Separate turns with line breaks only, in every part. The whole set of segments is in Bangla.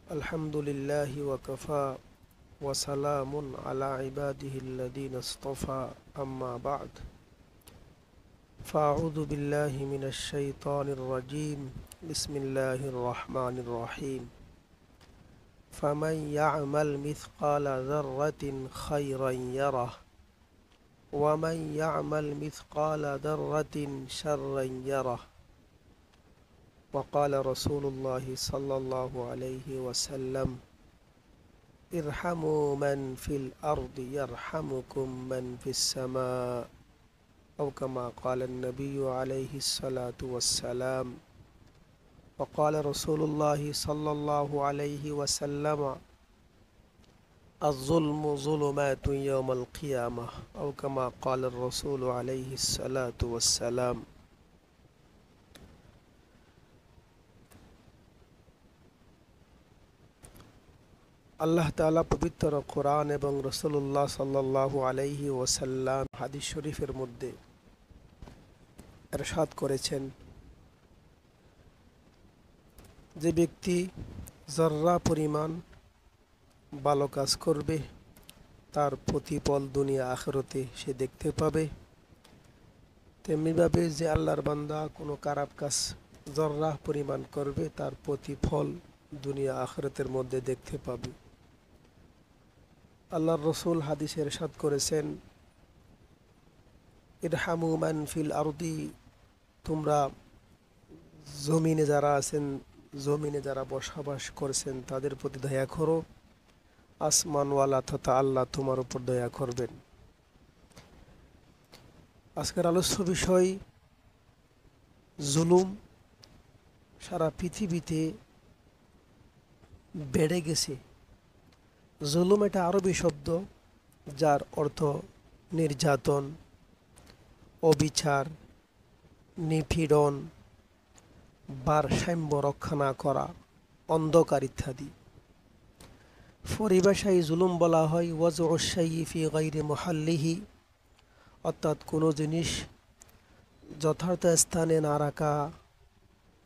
আলহামদুলিল্লাহি ওয়াকাফা ওয়া সালামুন আলা ইবাদিহিল্লাযীনা ইসতাফা আম্মা বা'দ ফাআউযু বিল্লাহি মিনাশ শাইতানির রাজীম বিসমিল্লাহির রহমানির রহিম ফামান ইয়া'মাল মিসকালা যাররাতিন খায়রান ইয়ারাহ ওয়া মান ইয়া'মাল মিসকালা যাররাতিন শাররান ইয়ারাহ وقال رسول الله صلى الله عليه وسلم ارحموا من في الأرض يرحمكم من في السماء أو كما قال النبي عليه الصلاة والسلام وقال رسول الله صلى الله عليه وسلم الظلم ظلمات يوم القيامة أو كما قال الرسول عليه الصلاة والسلام আল্লাহ তাআলা পবিত্র কোরআন এবং রাসূলুল্লাহ সাল্লাল্লাহু আলাইহি ওয়াসাল্লাম হাদিস শরীফের মধ্যে ইরশাদ করেছেন, যে ব্যক্তি যর্রা পরিমাণ ভালো কাজ করবে তার প্রতিফল দুনিয়া আখিরাতে সে দেখতে পাবে। তেমনিভাবে যে আল্লাহর বান্দা কোনো খারাপ কাজ যর্রা পরিমাণ করবে তার প্রতিফল দুনিয়া আখিরাতের মধ্যে দেখতে পাবে। আল্লাহর রসুল হাদিসে ইরশাদ করেছেন, ইরহামু মান ফিল আরদি, তোমরা জমিনে যারা আছেন, জমিনে যারা বসবাস করছেন তাদের প্রতি দয়া করো, আসমানওয়ালা তথা আল্লাহ তোমার উপর দয়া করবেন। আজকের আলোচ্য বিষয় জুলুম সারা পৃথিবীতে বেড়ে গেছে। জুলুম এটা আরবি শব্দ যার অর্থ নির্যাতন, অবিচার, নিপীড়ন, ভারসাম্য রক্ষা না করা, অন্ধকার ইত্যাদি। পরিভাষায় জুলুম বলা হয় ওয়াজউ শাইই ফি গায়রি মুহাল্লিহি, অর্থাৎ কোনো জিনিস যথার্থ স্থানে না রাখা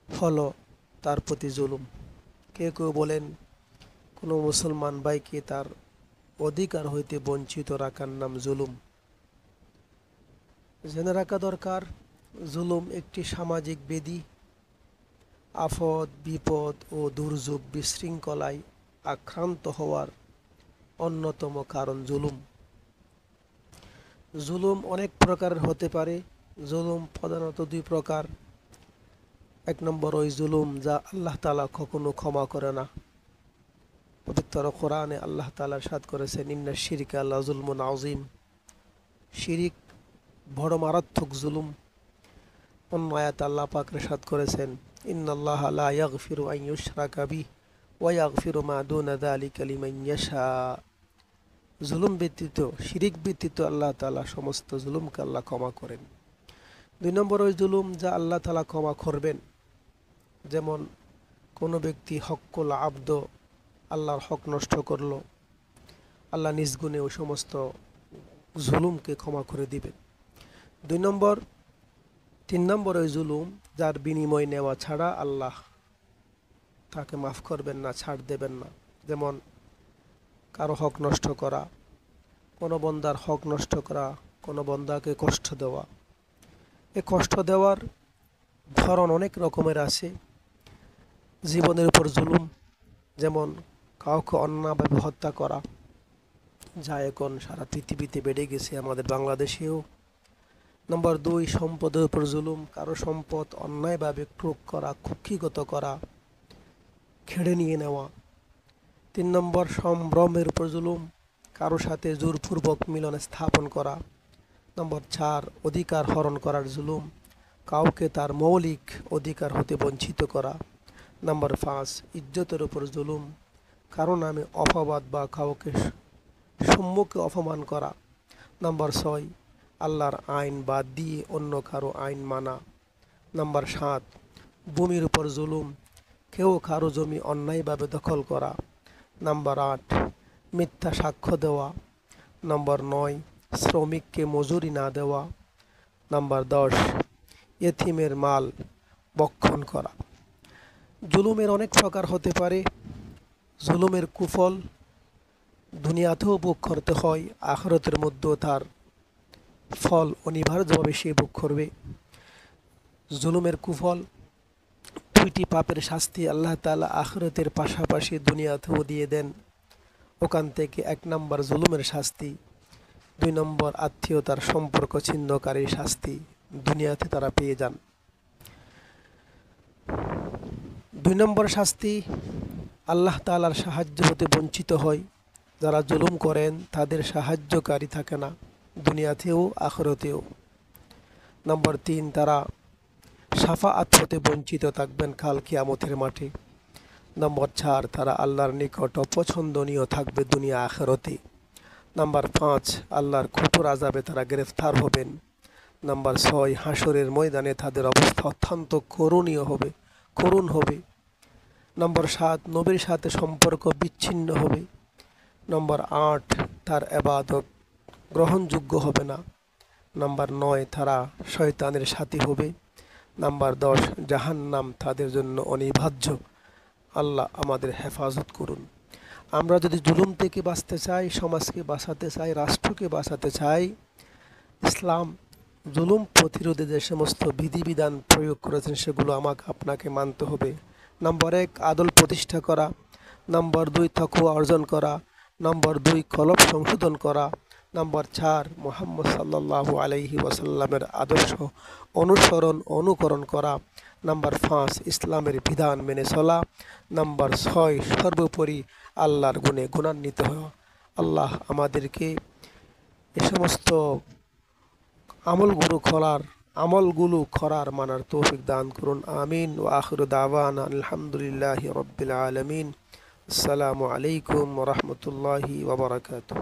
হলো তার প্রতি জুলুম। কেউ কেউ বলেন কোনো মুসলমান ভাইকে তার অধিকার হইতে বঞ্চিত রাখার নাম জুলুম। জেনে রাখা দরকার, জুলুম একটি সামাজিক ব্যাধি। আফত, বিপদ ও দুর্যোগ বিশৃঙ্খলায় আক্রান্ত হওয়ার অন্যতম কারণ জুলুম। জুলুম অনেক প্রকারের হতে পারে। জুলুম প্রধানত দুই প্রকার। এক নম্বর ওই জুলুম যা আল্লাহ তাআলা কখনো ক্ষমা করে না। পবিত্র কোরআনে আল্লাহ তাআলা ইরশাদ করেছেন, ইন্নাশ শিরকা লাযুলমুন আযীম, শিরিক বড় মারাত্মক জুলুম। অন্য আয়াতে আল্লাহ পাক ইরশাদ করেছেন, ইন্নাল্লাহা লা ইয়াগফিরু আন ইউশরাকা বিহি ওয়া ইয়াগফিরু মা দুনা যালিকা লিমান ইয়াশা। জুলুম ব্যতীত, শিরিক ব্যতীত আল্লাহ তাআলা সমস্ত জুলুমকে আল্লাহ ক্ষমা করেন। দুই নম্বর ওই জুলুম যা আল্লাহ তাআলা ক্ষমা করবেন, যেমন কোনো ব্যক্তি হক্কুল আবদ, আল্লাহর হক নষ্ট করলো, আল্লাহ নিজ গুণে ওই সমস্ত জুলুমকে ক্ষমা করে দিবেন। তিন নম্বর ওই জুলুম যার বিনিময় নেওয়া ছাড়া আল্লাহ তাকে মাফ করবেন না, ছাড় দেবেন না। যেমন কারো হক নষ্ট করা, কোনো বন্দার হক নষ্ট করা, কোনো বন্দাকে কষ্ট দেওয়া। এই কষ্ট দেওয়ার ধরন অনেক রকমের আছে। জীবনের উপর জুলুম, যেমন কাউকে অন্যায়ভাবে হত্যা করা, যা এখন সারা পৃথিবীতে বেড়ে গেছে, আমাদের বাংলাদেশেও। নম্বর দুই, সম্পদের উপর জুলুম, কারো সম্পদ অন্যায়ভাবে ক্রোক করা, কুক্ষিগত করা, খেড়ে নিয়ে নেওয়া। তিন নম্বর, সম্ভ্রমের উপর জুলুম, কারো সাথে জোরপূর্বক মিলন স্থাপন করা। নম্বর চার, অধিকার হরণ করার জুলুম, কাউকে তার মৌলিক অধিকার হতে বঞ্চিত করা। নম্বর পাঁচ, ইজ্জতের উপর জুলুম, কারো নামে অপবাদ বা কাউকে সম্মুখে অপমান করা। নম্বর ছয়, আল্লাহর আইন বাদ দিয়ে অন্য কারো আইন মানা। নম্বর সাত, ভূমির উপর জুলুম, কেউ কারো জমি অন্যায়ভাবে দখল করা। নম্বর আট, মিথ্যা সাক্ষ্য দেওয়া। নম্বর নয়, শ্রমিককে মজুরি না দেওয়া। নম্বর 10, এতিমের মাল ভক্ষণ করা। জুলুমের অনেক প্রকার হতে পারে। জুলুমের কুফল দুনিয়াতেও ভোগ করতে হয়, আখিরাতের মধ্যেও তার ফল অনিবার্যভাবে সে ভোগ করবে। জুলুমের কুফল দুইটি পাপের শাস্তি আল্লাহ তাআলা আখিরাতের পাশাপাশি দুনিয়াতেও দিয়ে দেন। ওখান থেকে 1 নম্বর জুলুমের শাস্তি, 2 নম্বর আত্মীয়তার সম্পর্ক ছিন্নকারী শাস্তি দুনিয়াতে তারা পেয়ে যান। 2 নম্বর শাস্তি, আল্লাহ তাআলার সাহায্য হতে বঞ্চিত হয়। যারা জুলুম করেন তাদের সাহায্যকারী থাকে না দুনিয়াতেও আখিরাতেও। নম্বর 3, তারা শাফাআত হতে বঞ্চিত থাকবেন কাল কিয়ামতের মাঠে। নম্বর 4, তারা আল্লাহর নিকট অপছন্দনীয় থাকবে দুনিয়া আখিরাতে। নম্বর 5, আল্লাহর কঠোর আযাবে তারা গ্রেফতার হবেন। নম্বর 6, হাসরের ময়দানে তাদের অবস্থা অত্যন্ত করুণ হবে। নম্বর 7, নবীর সাথে সম্পর্ক বিচ্ছিন্ন হবে। নম্বর 8, তার ইবাদত গ্রহণযোগ্য হবে না। নম্বর 9, তারা শয়তানের সাথী হবে। নম্বর 10, জাহান্নাম তাদের জন্য অনিবার্য। আল্লাহ আমাদের হেফাজত করুন। আমরা যদি জুলুম থেকে বাঁচতে চাই, সমাজকে বাঁচাতে চাই, রাষ্ট্রকে বাঁচাতে চাই, ইসলাম জুলুম প্রতিরোধে যে সমস্ত বিধিবিধান প্রয়োগ করেছেন সেগুলো আপনাকে মানতে হবে। নম্বর 1, আদল প্রতিষ্ঠা করা। নম্বর 2, তাকওয়া অর্জন করা। নম্বর 2, কলব সংশোধন করা। নম্বর 4, মুহাম্মদ সাল্লাল্লাহু আলাইহি ওয়াসাল্লামের আদর্শ অনুকরণ করা। নম্বর 5, ইসলামের বিধান মেনে চলা। নম্বর 6, সর্বোপরি আল্লাহর গুণে গুণান্বিত হওয়া। আল্লাহ আমাদেরকে এ সমস্ত আমলগুলো করার মানার তৌফিক দান করুন। আমিন। ওয়া আখিরু দাওয়ানা আলহামদুলিল্লাহি রাব্বিল আলামিন। আসসালামু আলাইকুম ওয়া রাহমাতুল্লাহি ওয়া বারাকাতুহু।